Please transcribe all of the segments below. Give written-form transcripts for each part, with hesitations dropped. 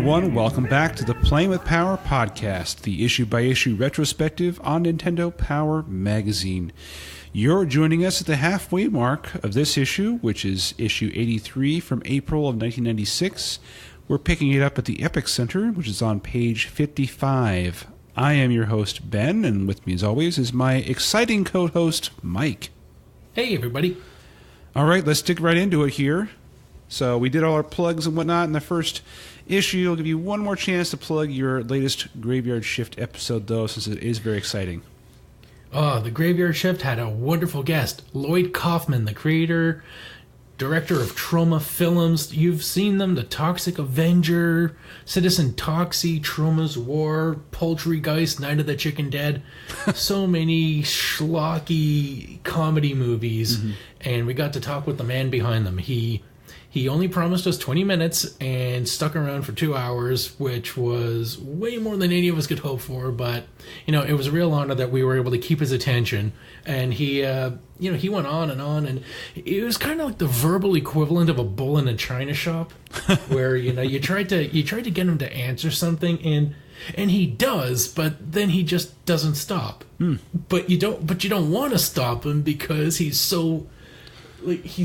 everyone. Welcome back to the Playing with Power podcast, the issue-by-issue retrospective on Nintendo Power Magazine. You're joining us at the halfway mark of this issue, which is issue 83 from April of 1996. We're picking it up at the Epic Center, which is on page 55. I am your host, Ben, and with me, as always, is my exciting co-host, Mike. Hey, everybody. All right, let's dig right into it here. So we did all our plugs and whatnot in the first issue. I'll give you one more chance to plug your latest Graveyard Shift episode, though, since it is very exciting. Oh, the Graveyard Shift had a wonderful guest, Lloyd Kaufman, the creator, director of Troma Films. You've seen them, The Toxic Avenger, Citizen Toxie, Troma's War, Poultrygeist, Night of the Chicken Dead. So many schlocky comedy movies, and we got to talk with the man behind them. He only promised us 20 minutes and stuck around for 2 hours, which was way more than any of us could hope for. But, it was a real honor that we were able to keep his attention. And he went on, and it was kind of like the verbal equivalent of a bull in a china shop, where, you tried to get him to answer something, and he does, but then he just doesn't stop. But you don't want to stop him because he's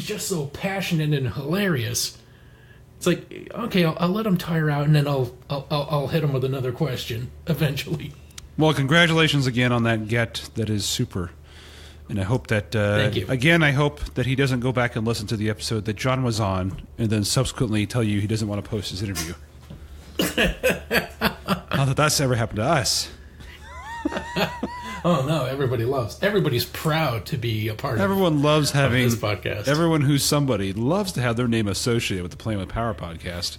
just so passionate and hilarious. It's like, okay, I'll let him tire out, and then I'll hit him with another question eventually. Well, congratulations again on that get. That is super. And I hope that, Thank you. Again, I hope that he doesn't go back and listen to the episode that John was on and then subsequently tell you he doesn't want to post his interview. Not that that's ever happened to us. Oh no! Everybody's proud to be a part Everyone loves having this podcast. Everyone who's somebody loves to have their name associated with the Playing with Power podcast.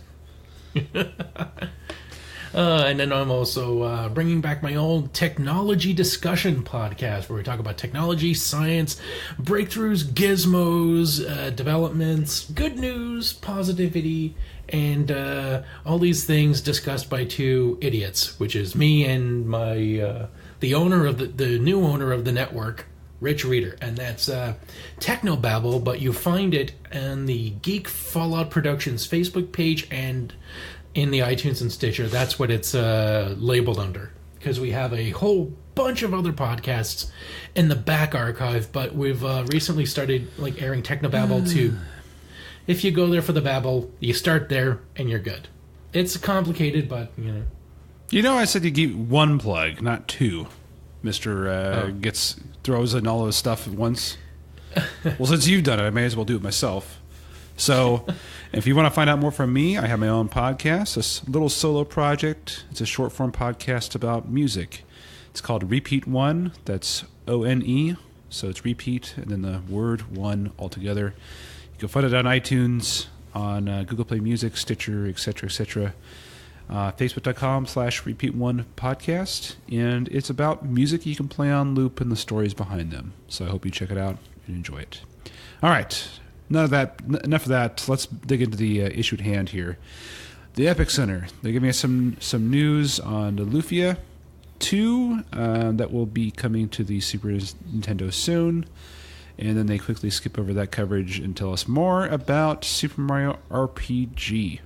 And then I'm also bringing back my old technology discussion podcast, where we talk about technology, science, breakthroughs, gizmos, developments, good news, positivity, and all these things discussed by two idiots, which is me and my the owner of the new owner of the network, Rich Reader, and that's Technobabble. But you find it on the Geek Fallout Productions Facebook page and in the iTunes and Stitcher. That's what it's labeled under, because we have a whole bunch of other podcasts in the back archive, but we've recently started airing Technobabble too. If you go there for the babble, you start there and you're good. It's complicated, but I said you give one plug, not two. Mr. throws in all of his stuff at once. Well, since you've done it, I may as well do it myself. So, if you want to find out more from me, I have my own podcast, this little solo project. It's a short-form podcast about music. It's called Repeat One. That's O-N-E. So it's repeat, and then the word one altogether. You can find it on iTunes, on Google Play Music, Stitcher, etc., etc. Facebook.com/repeat1podcast. And it's about music you can play on loop and the stories behind them. So I hope you check it out and enjoy it. All right. Enough of that. Let's dig into the issue at hand here. The Epic Center. They're giving us some news on the Lufia 2 that will be coming to the Super Nintendo soon. And then they quickly skip over that coverage and tell us more about Super Mario RPG.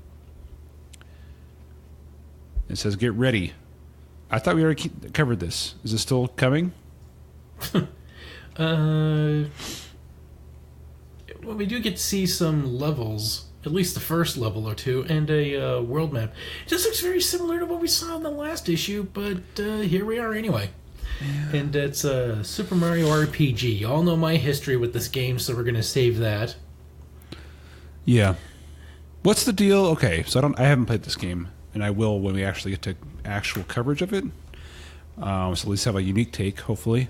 It says, get ready. I thought we already covered this. Is it still coming? Well, we do get to see some levels, at least the first level or two, and a world map. It just looks very similar to what we saw in the last issue, but here we are anyway. Yeah. And it's Super Mario RPG. You all know my history with this game, so we're going to save that. Yeah. What's the deal? Okay, so I haven't played this game, and I will when we actually get to actual coverage of it. So at least have a unique take, hopefully.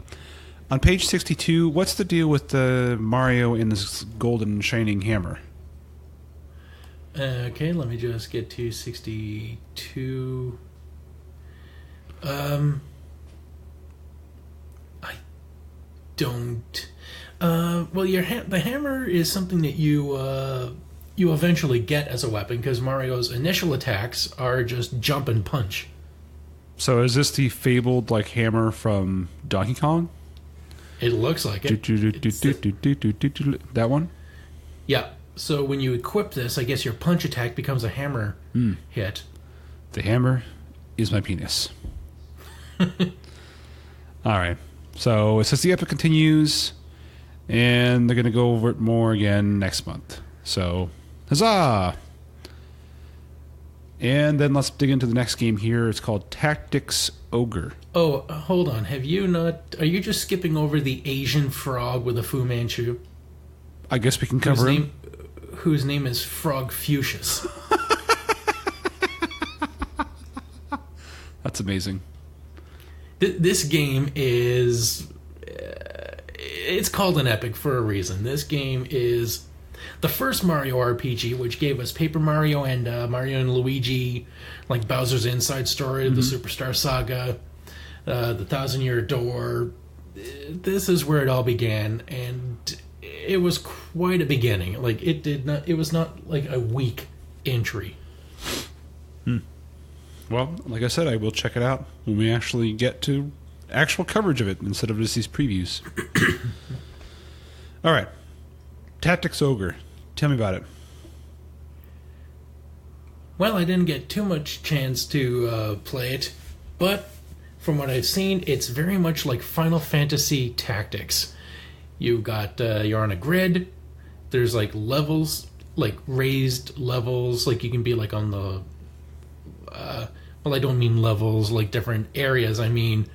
On page 62, what's the deal with the Mario and this golden shining hammer? Okay, let me just get to 62. I don't. Well, the hammer is something that you eventually get as a weapon, because Mario's initial attacks are just jump and punch. So is this the fabled hammer from Donkey Kong? It looks like it. That one? Yeah. So when you equip this, I guess your punch attack becomes a hammer hit. The hammer is my penis. All right. So it says the epic continues, and they're going to go over it more again next month. So, huzzah! And then let's dig into the next game here. It's called Tactics Ogre. Oh, hold on. Are you just skipping over the Asian frog with a Fu Manchu? I guess we can cover him. Whose name is Frog Fuchsius. That's amazing. This game is... it's called an epic for a reason. This game is the first Mario RPG, which gave us Paper Mario and Mario and Luigi, like Bowser's Inside Story, the Superstar Saga, the Thousand Year Door. This is where it all began, and it was quite a beginning. Like, it was not like a weak entry. Well, like I said, I will check it out when we actually get to actual coverage of it instead of just these previews. All right. Tactics Ogre. Tell me about it. Well, I didn't get too much chance to play it, but from what I've seen, it's very much like Final Fantasy Tactics. You're on a grid. There's like levels, like raised levels. Like you can be like on the... well, I don't mean levels like different areas. I mean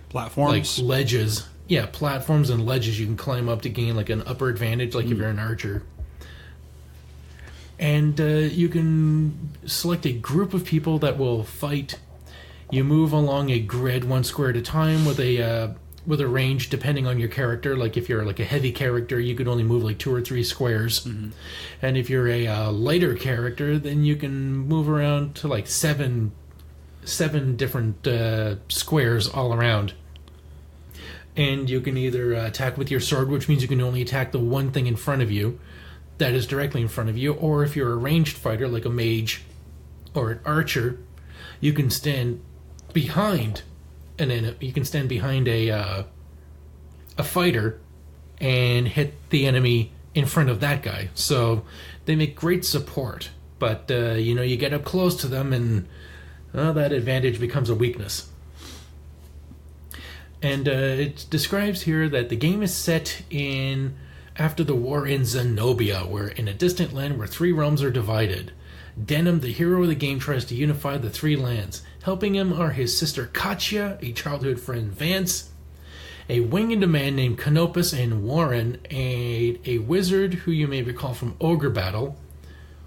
platforms, like ledges. Yeah, platforms and ledges you can climb up to gain like an upper advantage, like if you're an archer. And you can select a group of people that will fight. You move along a grid 1 square at a time with a range depending on your character. Like if you're like a heavy character, you can only move like 2 or 3 squares. And if you're a lighter character, then you can move around to like seven different squares all around. And you can either attack with your sword, which means you can only attack the one thing in front of you that is directly in front of you, or if you're a ranged fighter like a mage or an archer, you can stand behind a fighter and hit the enemy in front of that guy. So they make great support, but you get up close to them and that advantage becomes a weakness. And it describes here that the game is set in after the war in Zenobia, where in a distant land where 3 realms are divided. Denim, the hero of the game, tries to unify the 3 lands. Helping him are his sister Katya, a childhood friend Vance, a winged man named Canopus, and Warren, a wizard who you may recall from Ogre Battle.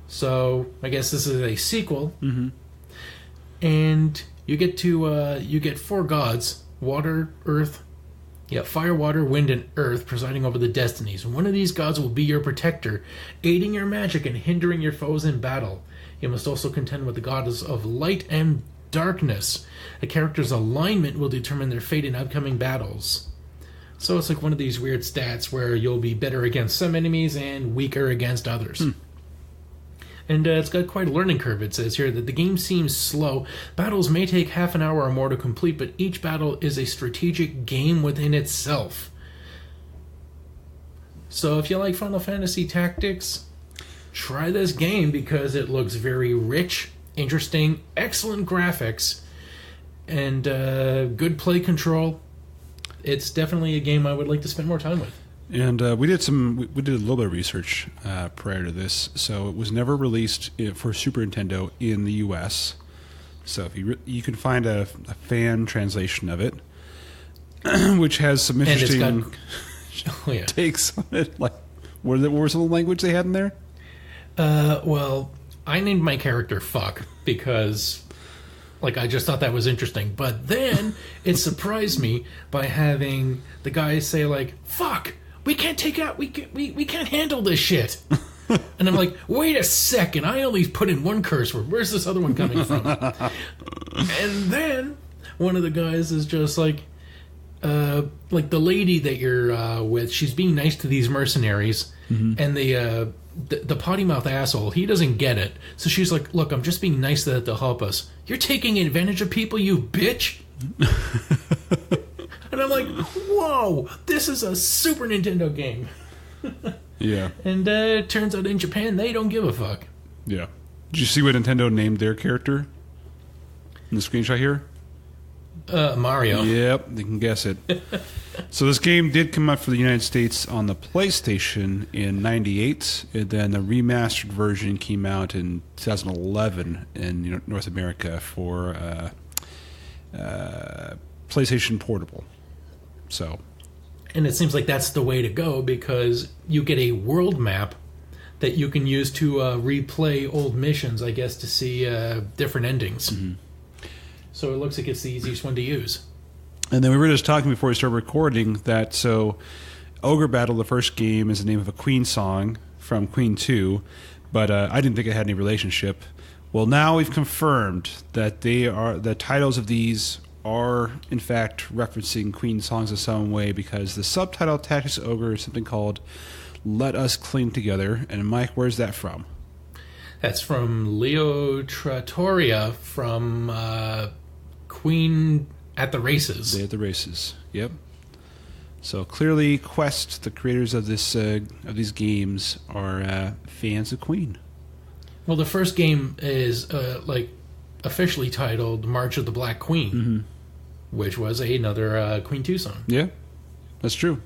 So I guess this is a sequel. And you get 4 gods: water, earth, fire, water, wind, and earth, presiding over the destinies. One of these gods will be your protector, aiding your magic and hindering your foes in battle. You must also contend with the goddess of light and darkness. A character's alignment will determine their fate in upcoming battles. So it's like one of these weird stats where you'll be better against some enemies and weaker against others. And it's got quite a learning curve. It says here that the game seems slow. Battles may take half an hour or more to complete, but each battle is a strategic game within itself. So if you like Final Fantasy Tactics, try this game because it looks very rich, interesting, excellent graphics, and good play control. It's definitely a game I would like to spend more time with. And we did a little bit of research prior to this. So it was never released for Super Nintendo in the U.S. So if you can find a fan translation of it, which has some interesting takes on it. Like, what was the language they had in there? Well, I named my character Fuck because, I just thought that was interesting. But then it surprised me by having the guy say, "Fuck, we can't we can't handle this shit." And I'm like, wait a second, I only put in one curse word. Where's this other one coming from? And then one of the guys is just like the lady that you're with, she's being nice to these mercenaries, and the potty mouth asshole, he doesn't get it. So she's like, "Look, I'm just being nice that they'll help us. You're taking advantage of people, you bitch." And I'm like, whoa, this is a Super Nintendo game. Yeah. And it turns out in Japan, they don't give a fuck. Yeah. Did you see what Nintendo named their character? In the screenshot here? Mario. Yep, they can guess it. So this game did come out for the United States on the PlayStation in '98, and then the remastered version came out in 2011 in North America for PlayStation Portable. So, and it seems like that's the way to go because you get a world map that you can use to replay old missions, I guess, to see different endings. Mm-hmm. So it looks like it's the easiest one to use. And then we were just talking before we started recording that Ogre Battle, the first game, is the name of a Queen song from Queen 2, but I didn't think it had any relationship. Well, now we've confirmed that the titles of these are, in fact, referencing Queen songs in some way because the subtitle Tactics Ogre is something called Let Us Cling Together. And Mike, where's that from? That's from Leo Trattoria from Queen at the Races. Day at the Races, yep. So clearly Quest, the creators of these games, are fans of Queen. Well, the first game is officially titled March of the Black Queen, mm-hmm. which was another Queen 2 song. Yeah, that's true.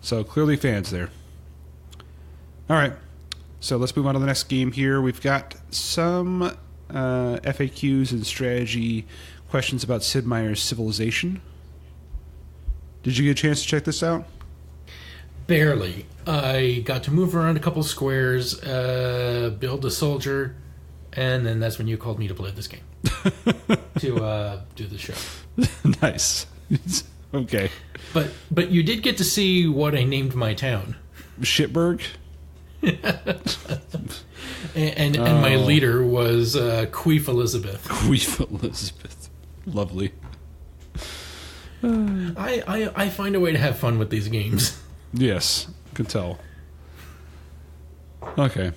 So clearly fans there. All right, so let's move on to the next game here. We've got some FAQs and strategy questions about Sid Meier's Civilization. Did you get a chance to check this out? Barely. I got to move around a couple squares, build a soldier, and then that's when you called me to play this game. to do the show. Nice. Okay. But you did get to see what I named my town. Shitburg? and my leader was Queef Elizabeth. Queef Elizabeth. Lovely. I find a way to have fun with these games. Yes, can tell. Okay.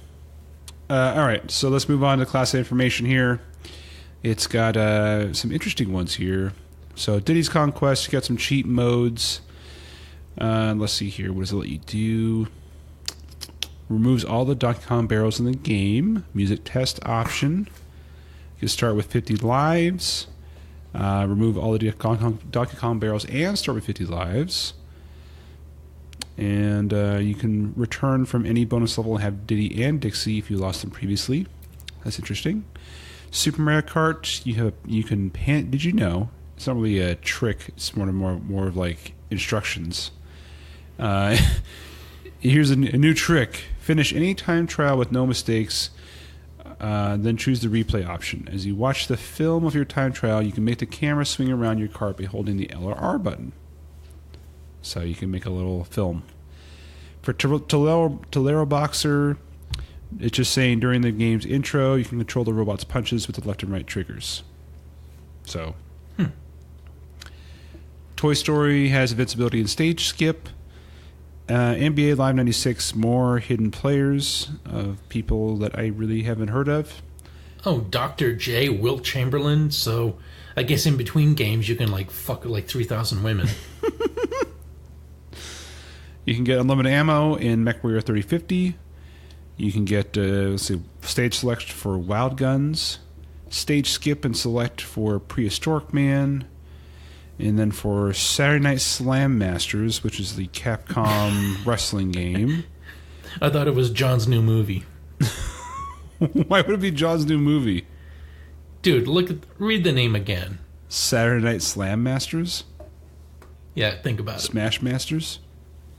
All right, so let's move on to class information here. It's got some interesting ones here. So Diddy's Conquest, you got some cheat modes. Let's see here. What does it let you do? Removes all the Donkey Kong barrels in the game. Music test option. You can start with 50 lives. Remove all the Donkey Kong barrels and start with 50 lives. And you can return from any bonus level and have Diddy and Dixie if you lost them previously. That's interesting. Super Mario Kart, you can pan. Did you know? It's not really a trick. It's more of like instructions. Here's a new trick. Finish any time trial with no mistakes. Then choose the replay option. As you watch the film of your time trial, you can make the camera swing around your cart by holding the L or R button. So you can make a little film. For Tolero Boxer, it's just saying during the game's intro, you can control the robot's punches with the left and right triggers. So, Toy Story has invincibility and stage skip. NBA Live 96, more hidden players of people that I really haven't heard of. Oh, Dr. J, Wilt Chamberlain. So I guess in between games you can fuck 3,000 women. You can get unlimited ammo in MechWarrior 3050. You can get stage select for Wild Guns, stage skip and select for Prehistoric Man, and then for Saturday Night Slam Masters, which is the Capcom wrestling game. I thought it was John's new movie. Why would it be John's new movie? Dude, read the name again. Saturday Night Slam Masters? Yeah, think about it. Smash Masters?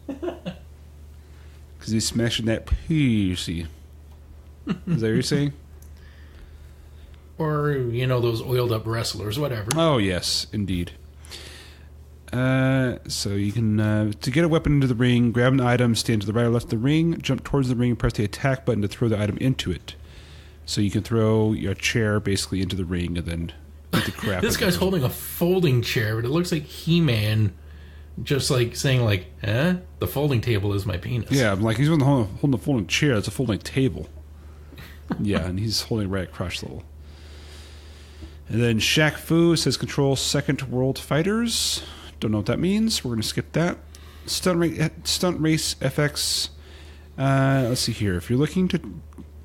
Because he's smashing that pussy. Is that what you're saying? Or, those oiled up wrestlers, whatever. Oh, yes, indeed. So you can, to get a weapon into the ring, grab an item, stand to the right or left of the ring, jump towards the ring, and press the attack button to throw the item into it. So you can throw your chair basically into the ring and then beat the crap. This guy's holding a folding chair, but it looks like He-Man just saying the folding table is my penis. Yeah, I'm he's holding a folding chair. It's a folding table. Yeah, and he's holding it right at crotch level. And then Shaq Fu says control second world fighters. Don't know what that means. We're going to skip that. Stunt Race FX. Let's see here. If you're looking to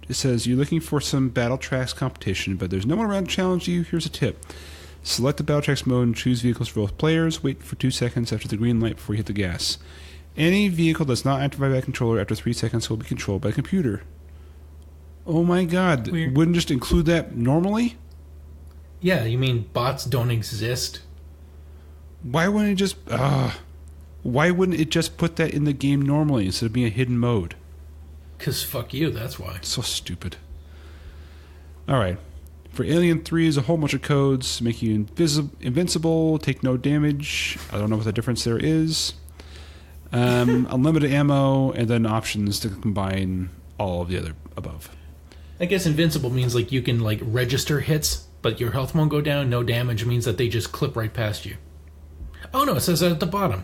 it says, you're looking for some Battle Tracks competition, but there's no one around to challenge you. Here's a tip. Select the Battle Tracks mode and choose vehicles for both players. Wait for 2 seconds after the green light before you hit the gas. Any vehicle that's not activated by a controller after 3 seconds will be controlled by a computer. Oh my god. Weird. Wouldn't just include that normally? Yeah, you mean bots don't exist? Why wouldn't it just... why wouldn't it just put that in the game normally instead of being a hidden mode? Because fuck you, that's why. So stupid. Alright. For Alien 3 is a whole bunch of codes. Make you invincible, take no damage. I don't know what the difference there is. Unlimited ammo, and then options to combine all of the other above. I guess invincible means like you can like register hits, but your health won't go down. No damage means that they just clip right past you. Oh no, it says that at the bottom.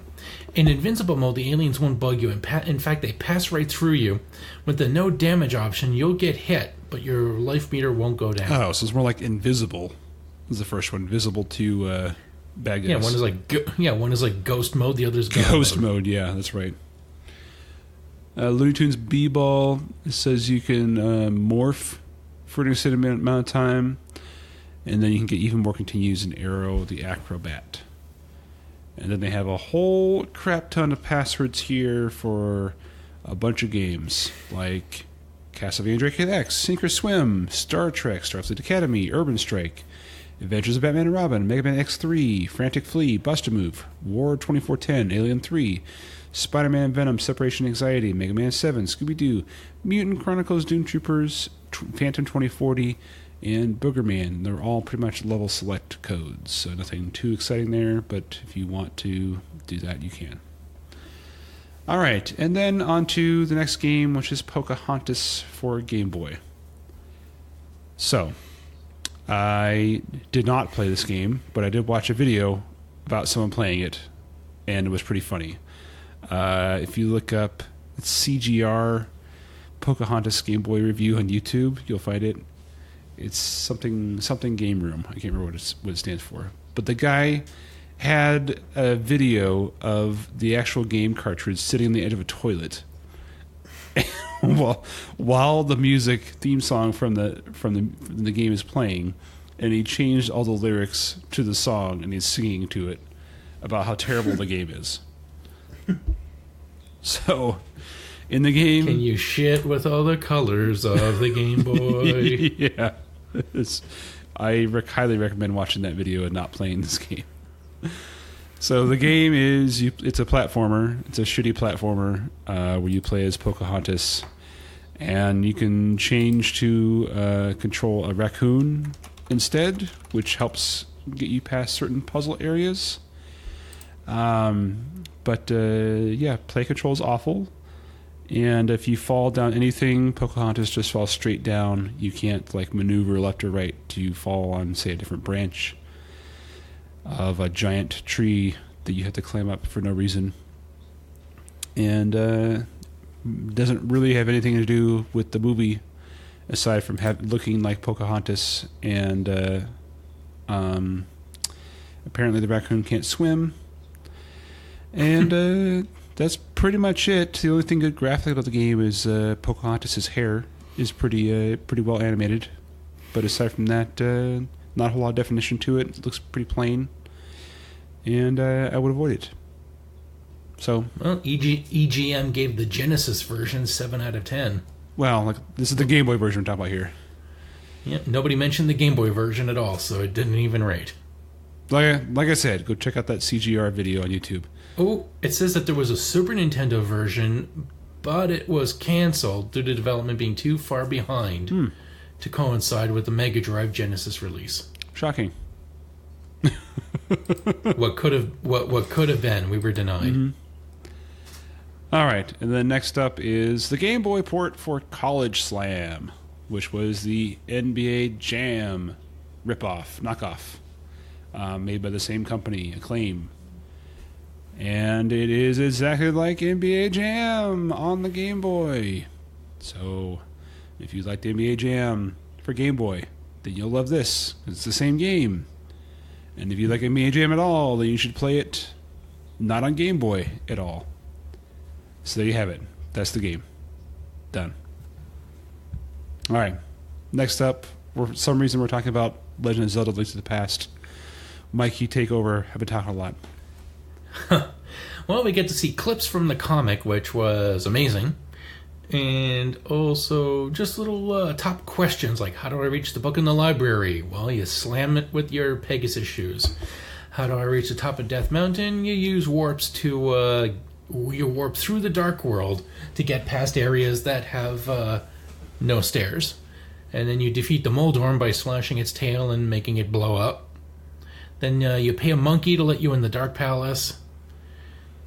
In invincible mode, the aliens won't bug you. In fact, they pass right through you. With the no damage option, you'll get hit, but your life meter won't go down. Oh, so it's more like invisible. Is the first one invisible to bad guys? Yeah, one is like ghost mode. The other's ghost mode. Yeah, that's right. Looney Tunes B-Ball. It says you can morph for an extended amount of time, and then you can get even more continues in Arrow the Acrobat. And then they have a whole crap ton of passwords here for a bunch of games, like Castlevania Dracula X, Sink or Swim, Star Trek, Starfleet Academy, Urban Strike, Adventures of Batman and Robin, Mega Man X3, Frantic Flea, Bust-A-Move, War 2410, Alien 3, Spider-Man and Venom, Separation Anxiety, Mega Man 7, Scooby-Doo, Mutant Chronicles, Doom Troopers, Phantom 2040, and Boogerman. They're all pretty much level select codes, so nothing too exciting there, but if you want to do that, you can. Alright, and then on to the next game, which is Pocahontas for Game Boy. So, I did not play this game, but I did watch a video about someone playing it, and it was pretty funny. If you look up CGR Pocahontas Game Boy review on YouTube, you'll find it. It's something Game Room. I can't remember what it stands for. But the guy had a video of the actual game cartridge sitting on the edge of a toilet, while the music theme song from the game is playing, and he changed all the lyrics to the song, and he's singing to it about how terrible the game is. So, in the game, can you shit with all the colors of the Game Boy? Yeah. I highly recommend watching that video and not playing this game. So the game is, it's a platformer. It's a shitty platformer where you play as Pocahontas. And you can change to control a raccoon instead, which helps get you past certain puzzle areas. But play control is awful. And if you fall down anything, Pocahontas just falls straight down. You can't like maneuver left or right to fall on, say, a different branch of a giant tree that you have to climb up for no reason. And doesn't really have anything to do with the movie, aside from looking like Pocahontas. And apparently the raccoon can't swim. And that's pretty much it. The only thing good graphic about the game is Pocahontas' hair is pretty well animated. But aside from that, not a whole lot of definition to it. It looks pretty plain. And I would avoid it. So, well, EGM gave the Genesis version 7 out of 10. Well, this is the Game Boy version we're talking about here. Yeah, nobody mentioned the Game Boy version at all, so it didn't even rate. Like I said, go check out that CGR video on YouTube. Oh, it says that there was a Super Nintendo version, but it was canceled due to development being too far behind to coincide with the Mega Drive Genesis release. Shocking. What could have been, we were denied. Mm-hmm. All right, and then next up is the Game Boy port for College Slam, which was the NBA Jam knockoff, made by the same company, Acclaim. And it is exactly like NBA Jam on the Game Boy. So, if you like the NBA Jam for Game Boy, then you'll love this. It's the same game. And if you like NBA Jam at all, then you should play it not on Game Boy at all. So there you have it. That's the game. Done. All right. Next up, for some reason we're talking about Legend of Zelda: Link to the Past. Mike, you take over. I've been talking a lot. Well, we get to see clips from the comic, which was amazing. And also just little top questions like, how do I reach the book in the library? Well, you slam it with your Pegasus shoes. How do I reach the top of Death Mountain? You use warps to... you warp through the Dark World to get past areas that have no stairs. And then you defeat the Moldorm by slashing its tail and making it blow up. Then you pay a monkey to let you in the Dark Palace.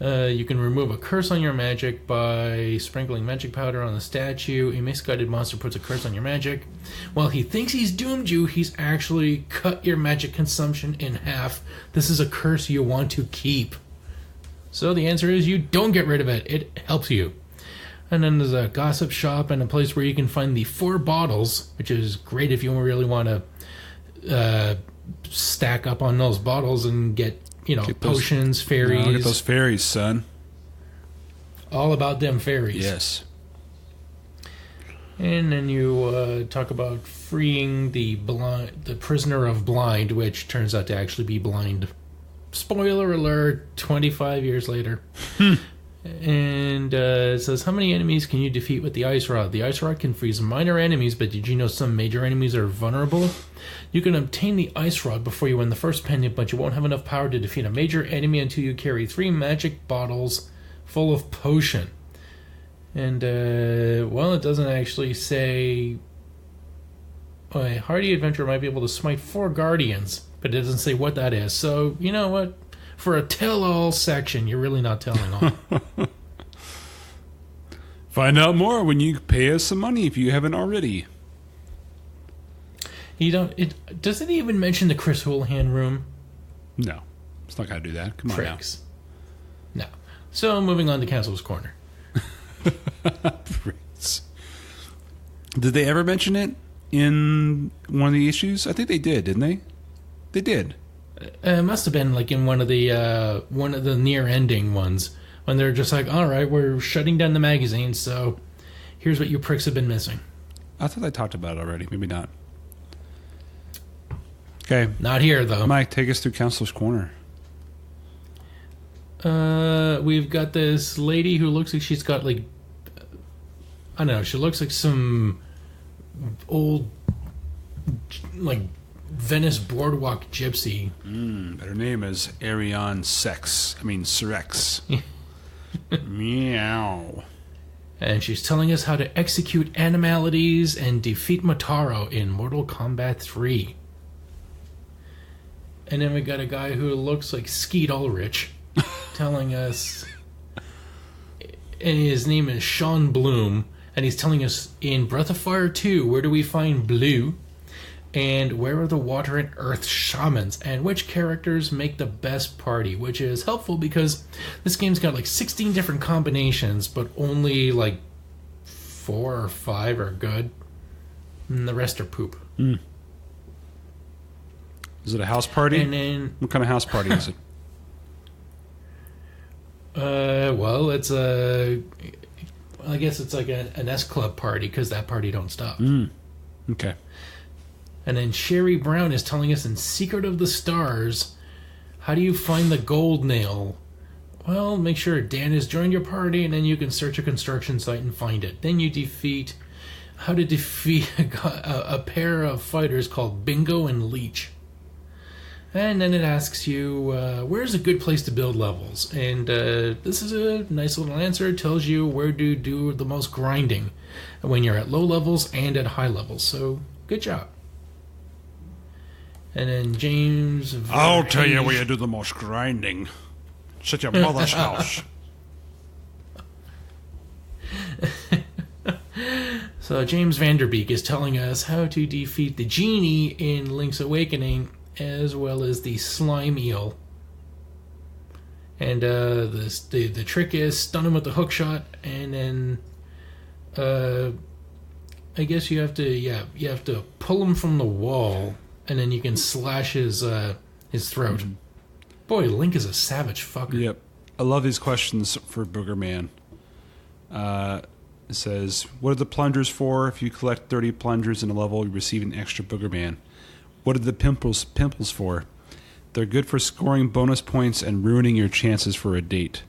You can remove a curse on your magic by sprinkling magic powder on the statue. A misguided monster puts a curse on your magic. While he thinks he's doomed you, he's actually cut your magic consumption in half. This is a curse you want to keep. So the answer is you don't get rid of it. It helps you. And then there's a gossip shop and a place where you can find the 4 bottles, which is great if you really want to stack up on those bottles and get, get potions, fairies. Get those fairies, son. All about them fairies. Yes. And then you talk about freeing the prisoner of blind, which turns out to actually be blind. Spoiler alert, 25 years later. And it says, how many enemies can you defeat with the Ice Rod? The Ice Rod can freeze minor enemies, but did you know some major enemies are vulnerable? You can obtain the Ice Rod before you win the first pendant, but you won't have enough power to defeat a major enemy until you carry 3 magic bottles full of potion. And, it doesn't actually say... a hardy adventurer might be able to smite 4 guardians, but it doesn't say what that is. So, you know what? For a tell-all section, you're really not telling all. Find out more when you pay us some money if you haven't already. Does it even mention the Chris Houlihan room? No. It's not going to do that. Come on now. No. So, moving on to Council's Corner. Did they ever mention it in one of the issues? I think they did, didn't they? They did. It must have been like in one of the near ending ones when they're just like, all right, we're shutting down the magazine, so here's what you pricks have been missing. I thought I talked about it already. Maybe not. Okay. Not here, though. Mike, take us through Counselor's Corner. We've got this lady who looks like she's got like, I don't know, she looks like some old, like, Venice boardwalk gypsy. But her name is Surex. Meow. And she's telling us how to execute animalities and defeat Motaro in Mortal Kombat 3. And then we got a guy who looks like Skeet Ulrich telling us, and his name is Sean Bloom, and he's telling us in Breath of Fire 2, where do we find Blue? And where are the Water and Earth shamans? And which characters make the best party? Which is helpful because this game's got like 16 different combinations, but only like 4 or 5 are good. And the rest are poop. Is it a house party? And then, what kind of house party is it? It's I guess it's like an S Club party because that party don't stop. Okay. And then Sherry Brown is telling us in Secret of the Stars, how do you find the gold nail? Well, make sure Dan has joined your party, and then you can search a construction site and find it. Then you defeat a pair of fighters called Bingo and Leech. And then it asks you, where's a good place to build levels? And this is a nice little answer. It tells you where to do the most grinding when you're at low levels and at high levels. So, good job. And then James... I'll tell you where you do the most grinding. It's at your mother's house. So James Vanderbeek is telling us how to defeat the genie in Link's Awakening, as well as the slime eel. And the trick is stun him with the hook shot, and then I guess you have to pull him from the wall, and then you can slash his throat. Mm-hmm. Boy, Link is a savage fucker. Yep. I love these questions for Booger Man. It says, what are the plungers for? If you collect 30 plungers in a level, you receive an extra Booger Man. What are the pimples for? They're good for scoring bonus points and ruining your chances for a date.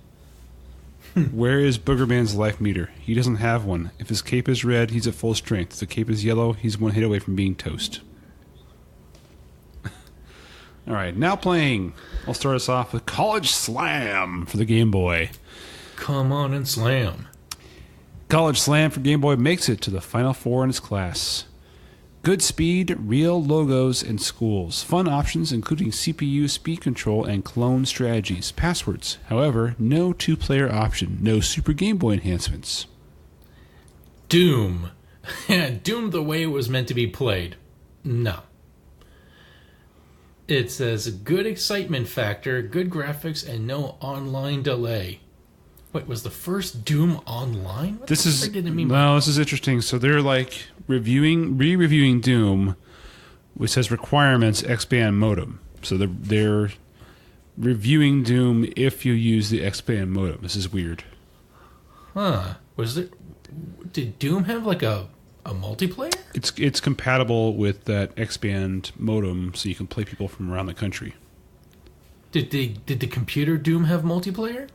Where is Booger Man's life meter? He doesn't have one. If his cape is red, he's at full strength. If the cape is yellow, he's one hit away from being toast. All right, now playing. I'll start us off with College Slam for the Game Boy. Come on and slam. College Slam for Game Boy makes it to the Final Four in its class. Good speed, real logos, and schools. Fun options including CPU, speed control, and clone strategies. Passwords. However, no two-player option. No Super Game Boy enhancements. Doom. Doom the way it was meant to be played. No. It says good excitement factor, good graphics, and no online delay. Wait, was the first Doom online? What this is did it mean? No, this is interesting. So they're like re-reviewing Doom, which says requirements X-band modem. So they're reviewing Doom if you use the X-band modem. This is weird. Huh? Did Doom have like a multiplayer? It's compatible with that X-band modem, so you can play people from around the country. Did the computer Doom have multiplayer?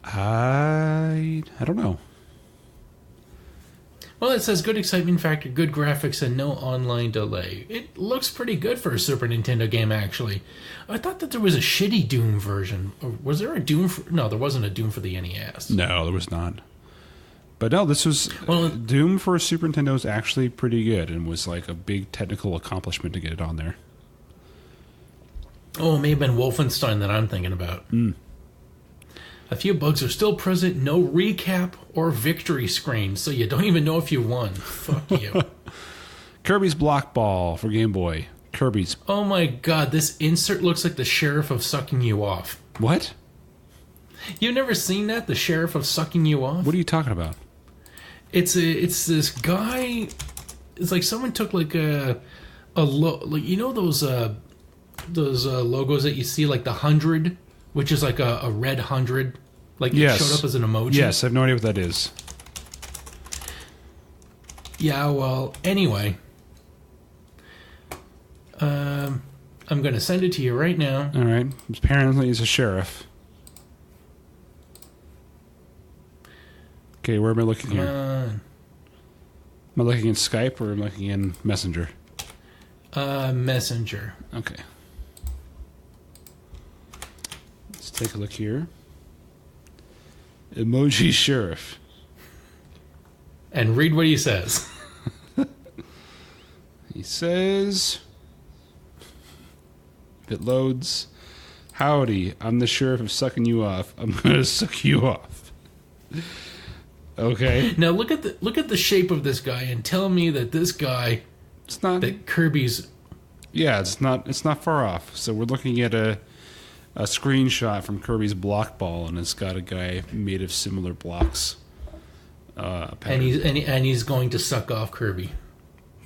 I don't know. Well, it says good excitement factor, good graphics, and no online delay. It looks pretty good for a Super Nintendo game, actually. I thought that there was a shitty Doom version. Or was there a Doom no, there wasn't a Doom for the NES. No, there was not. But no, this was... Doom for Super Nintendo is actually pretty good and was like a big technical accomplishment to get it on there. Oh, it may have been Wolfenstein that I'm thinking about. A few bugs are still present, no recap or victory screen, so you don't even know if you won. Fuck you. Kirby's Block Ball for Game Boy. Kirby's. Oh my god, this insert looks like the Sheriff of Sucking You Off. What? You've never seen that? The Sheriff of Sucking You Off? What are you talking about? It's this guy. It's like someone took like like you know those logos that you see, like the 100, which is like a red 100, like yes. It showed up as an emoji. Yes, I have no idea what that is. Yeah, well, anyway, I'm gonna send it to you right now. All right. Apparently, he's a sheriff. Okay, where am I looking here? Am I looking in Skype or am I looking in Messenger? Messenger. Okay. Let's take a look here. Emoji Sheriff. And read what he says. He says, if it loads, howdy, I'm the sheriff of sucking you off. I'm going to suck you off. Okay. Now look at the shape of this guy and tell me that this guy, it's not that Kirby's. Yeah, it's not far off. So we're looking at a screenshot from Kirby's Block Ball, and it's got a guy made of similar blocks. And he's going to suck off Kirby,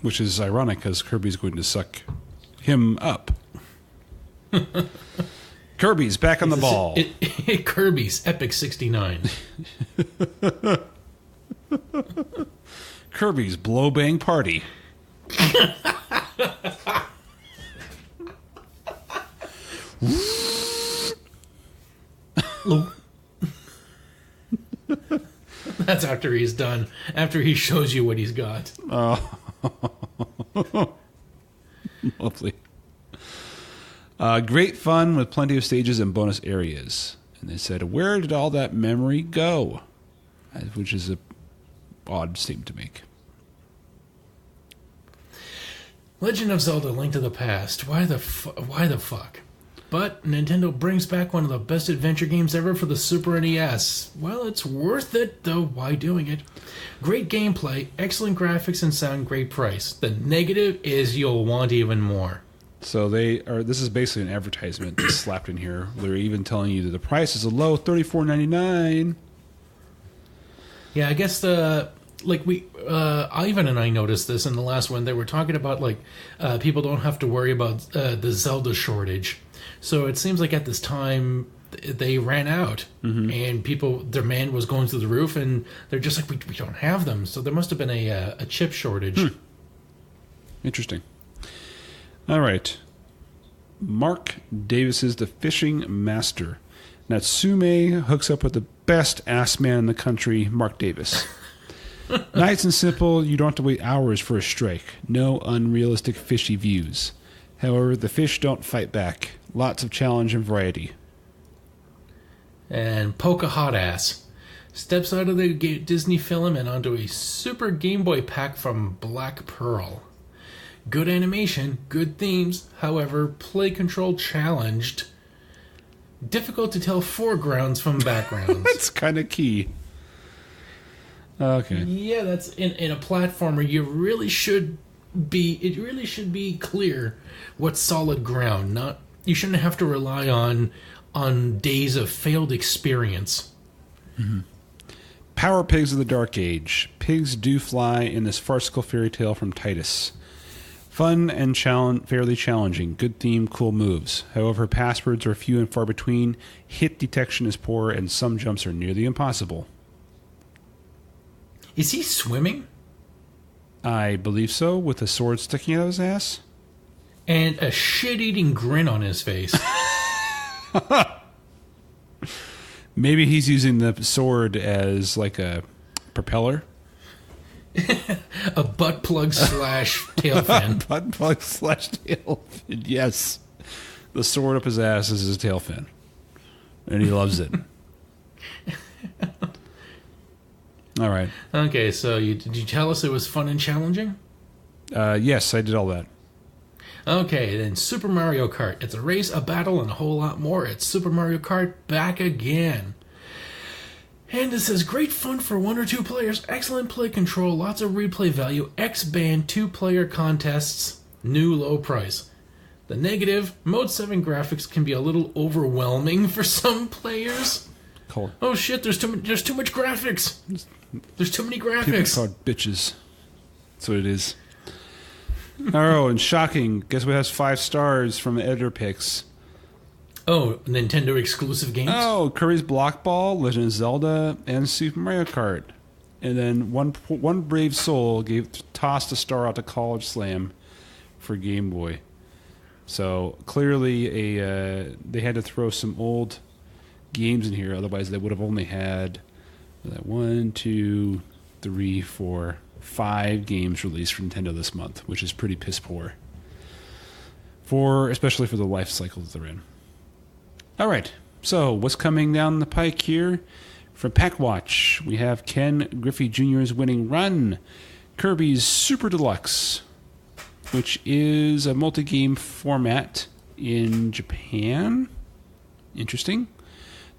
which is ironic because Kirby's going to suck him up. Kirby's back on the ball. Kirby's Epic 69. Kirby's Blow Bang Party. That's after he's done. After he shows you what he's got. Oh. Lovely. Great fun with plenty of stages and bonus areas. And they said, where did all that memory go? Which is a odd statement to make. Legend of Zelda: Link to the Past. Why the fuck? But Nintendo brings back one of the best adventure games ever for the Super NES. Well, it's worth it, though. Why doing it? Great gameplay, excellent graphics and sound, great price. The negative is you'll want even more. So this is basically an advertisement that's slapped in here. They're even telling you that the price is a low $34.99. Yeah, I guess Ivan and I noticed this in the last one. They were talking about people don't have to worry about the Zelda shortage. So it seems like at this time, they ran out, and demand was going through the roof, and they're just like, we don't have them. So there must have been a chip shortage. Interesting. All right. Mark Davis is the fishing master. Natsume hooks up with the best ass man in the country, Mark Davis. Nice and simple, you don't have to wait hours for a strike. No unrealistic fishy views. However, the fish don't fight back. Lots of challenge and variety. And Pocahontas steps out of the Disney film and onto a Super Game Boy pack from Black Pearl. Good animation, good themes, however, play control challenged. Difficult to tell foregrounds from backgrounds. That's kind of key. Okay. Yeah, that's in a platformer. It really should be clear what's solid ground. You shouldn't have to rely on days of failed experience. Mm-hmm. Power Pigs of the Dark Age. Pigs do fly in this farcical fairy tale from Titus. Fun and fairly challenging. Good theme, cool moves. However, passwords are few and far between. Hit detection is poor, and some jumps are nearly impossible. Is he swimming? I believe so, with a sword sticking out of his ass. And a shit-eating grin on his face. Maybe he's using the sword as like a propeller. A butt plug slash tail fin. Butt plug slash tail fin, yes. The sword up his ass is his tail fin. And he loves it. All right. Okay, so did you tell us it was fun and challenging? Yes, I did all that. Okay, then Super Mario Kart. It's a race, a battle, and a whole lot more. It's Super Mario Kart back again. And it says, great fun for 1 or 2 players, excellent play control, lots of replay value, X-band 2-player contests, new low price. The negative, Mode 7 graphics can be a little overwhelming for some players. Cool. Oh shit, there's too much graphics. There's too many graphics. People called bitches. That's what it is. Oh, and shocking. Guess what has 5 stars from editor picks? Oh, Nintendo exclusive games? Oh, Curry's Block Ball, Legend of Zelda, and Super Mario Kart. And then one brave soul tossed a star out to College Slam for Game Boy. So clearly they had to throw some old games in here, otherwise they would have only had 1, 2, 3, 4, 5 games released for Nintendo this month, which is pretty piss poor. Especially for the life cycle that they're in. All right, so what's coming down the pike here? From Packwatch, we have Ken Griffey Jr.'s Winning Run, Kirby's Super Deluxe, which is a multi-game format in Japan. Interesting.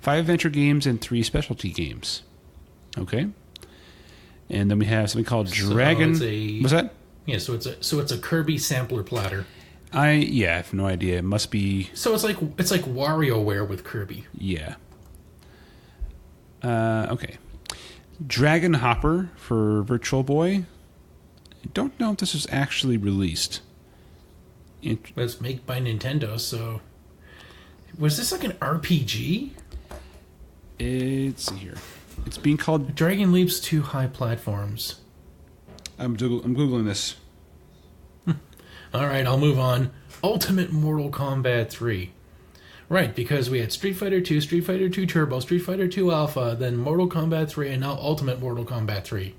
5 adventure games and 3 specialty games. Okay. And then we have something called Dragon. What's that? Yeah, so it's a Kirby sampler platter. I have no idea. It must be. So it's like WarioWare with Kirby. Yeah. Okay. Dragon Hopper for Virtual Boy. I don't know if this was actually released. It's made by Nintendo, so was this like an RPG? Let's see here. It's being called Dragon Leaps to High Platforms. I'm googling this. All right, I'll move on. Ultimate Mortal Kombat 3. Right, because we had Street Fighter 2, Street Fighter 2 Turbo, Street Fighter 2 Alpha, then Mortal Kombat 3, and now Ultimate Mortal Kombat 3.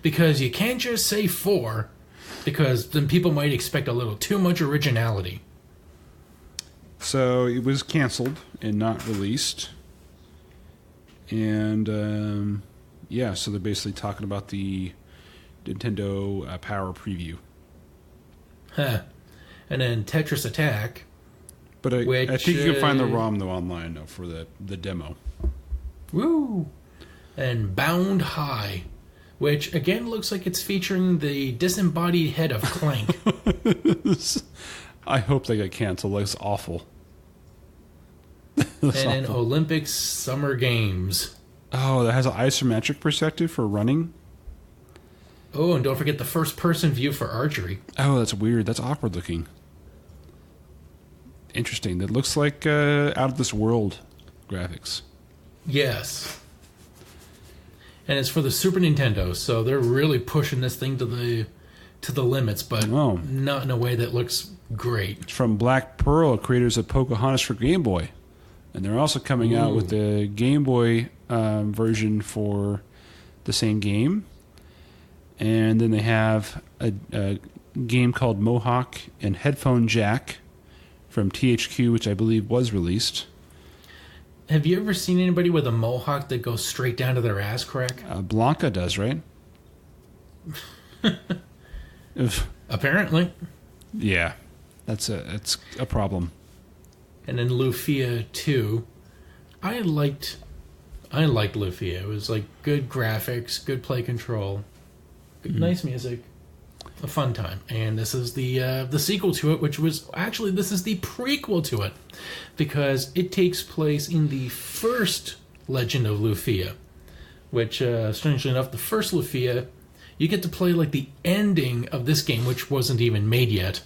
Because you can't just say 4, because then people might expect a little too much originality. So it was canceled and not released. And, so they're basically talking about the Nintendo Power preview. Huh. And then Tetris Attack. But I think you can find the ROM, though, online for the demo. Woo! And Bound High, which, again, looks like it's featuring the disembodied head of Clank. I hope they got canceled. That's awful. Then Olympic Summer Games. Oh, that has an isometric perspective for running? Oh, and don't forget the first-person view for archery. Oh, that's weird. That's awkward looking. Interesting. That looks like out of this world graphics. Yes. And it's for the Super Nintendo, so they're really pushing this thing to the limits, but not in a way that looks great. It's from Black Pearl, creators of Pocahontas for Game Boy. And they're also coming out with the Game Boy version for the same game. And then they have a game called Mohawk and Headphone Jack from THQ, which I believe was released. Have you ever seen anybody with a mohawk that goes straight down to their ass crack? Blanca does, right? Apparently. Yeah, it's a problem. And then Lufia 2. I liked Lufia. It was like good graphics, good play control, nice music, a fun time. And this is the sequel to it, which was actually this is the prequel to it, because it takes place in the first Legend of Lufia, which strangely enough, the first Lufia, you get to play like the ending of this game, which wasn't even made yet,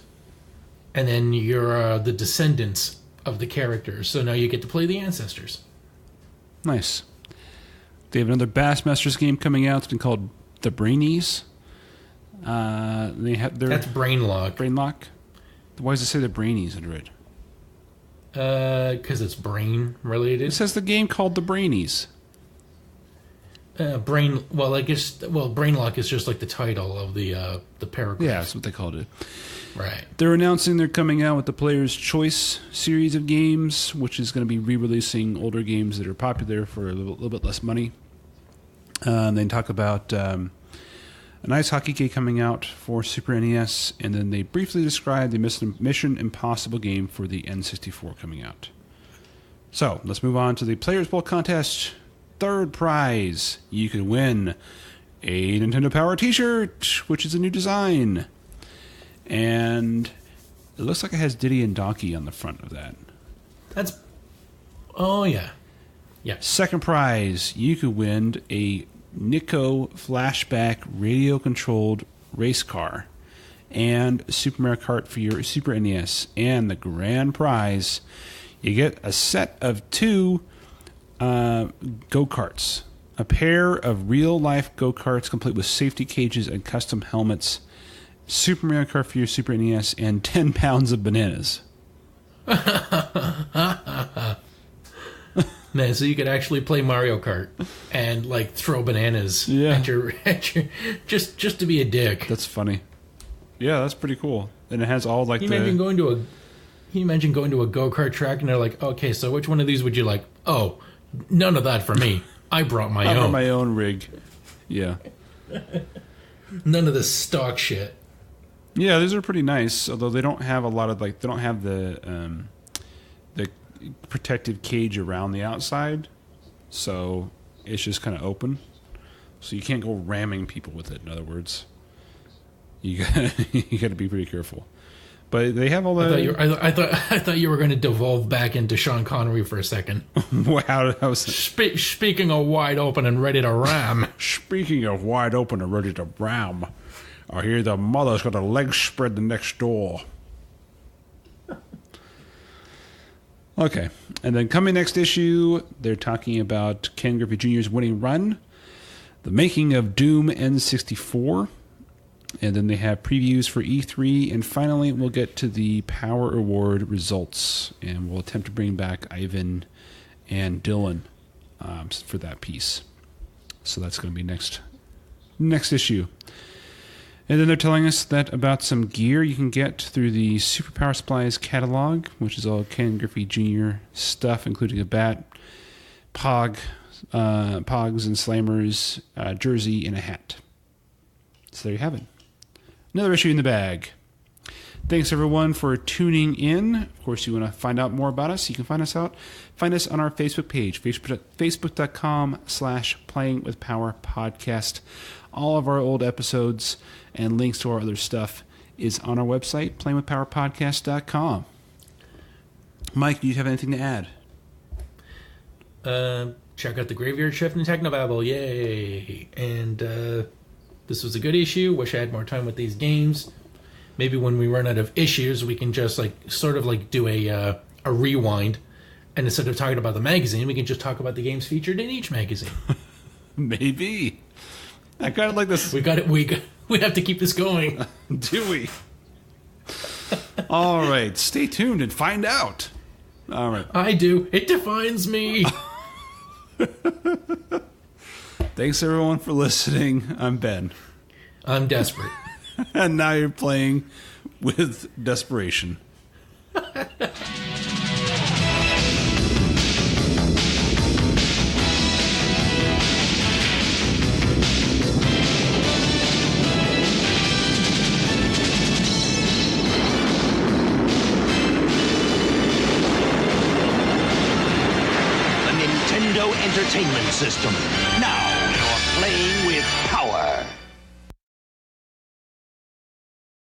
and then you're the descendants of the characters. So now you get to play the ancestors. Nice. They have another Bassmasters game coming out. It's been called The Brainies. They have That's Brainlock. Brainlock. Why does it say The Brainies under it? Because it's brain related. It says the game called The Brainies. Brainlock is just like the title of the paragraph. Yeah, that's what they called it. Right. They're announcing they're coming out with the Player's Choice series of games, which is going to be re-releasing older games that are popular for a little bit less money. They talk about an ice hockey game coming out for Super NES, and then they briefly describe the Mission Impossible game for the N64 coming out. So, let's move on to the Player's Bowl contest. Third prize, you can win a Nintendo Power t-shirt, which is a new design. And it looks like it has Diddy and Donkey on the front of that. Oh, yeah. Yeah. Second prize, you could win a Nico flashback radio-controlled race car and Super Mario Kart for your Super NES. And the grand prize, you get a set of 2 go-karts. A pair of real-life go-karts complete with safety cages and custom helmets, Super Mario Kart for your Super NES, and 10 pounds of bananas. Man, so you could actually play Mario Kart and like throw bananas at your just to be a dick. That's funny. Yeah, that's pretty cool. And it has all like Can you imagine going to a go-kart track and they're like, okay, so which one of these would you like? Oh, none of that for me. I brought my own. I brought my own rig. Yeah. None of this stock shit. Yeah, these are pretty nice. Although they don't have a lot of they don't have the protective cage around the outside, so it's just kind of open. So you can't go ramming people with it. In other words, you got to be pretty careful. But they have all that. I thought you were going to devolve back into Sean Connery for a second. Wow, that was speaking of wide open and ready to ram. Speaking of wide open and ready to ram, I hear the mother's got a leg spread the next door. Okay, and then coming next issue, they're talking about Ken Griffey Jr.'s winning run, the making of Doom N64, and then they have previews for E3, and finally we'll get to the Power Award results, and we'll attempt to bring back Ivan and Dylan for that piece. So that's going to be next issue. And then they're telling us that about some gear you can get through the Super Power Supplies catalog, which is all Ken Griffey Jr. stuff, including a bat, pogs and slammers, jersey, and a hat. So there you have it. Another issue in the bag. Thanks everyone for tuning in. Of course, you want to find out more about us, you can find us on our Facebook page, facebook.com/playingwithpowerpodcast. All of our old episodes and links to our other stuff is on our website, playingwithpowerpodcast.com. Mike, do you have anything to add? Check out the Graveyard Shift and Technobabble, yay! And this was a good issue. Wish I had more time with these games. Maybe when we run out of issues, we can just do a rewind And instead of talking about the magazine, we can just talk about the games featured in each magazine. Maybe. I kind of like this. We have to keep this going. Do we? All right. Stay tuned and find out. All right. I do. It defines me. Thanks, everyone, for listening. I'm Ben. I'm desperate. And now you're playing with desperation. Nintendo Entertainment System.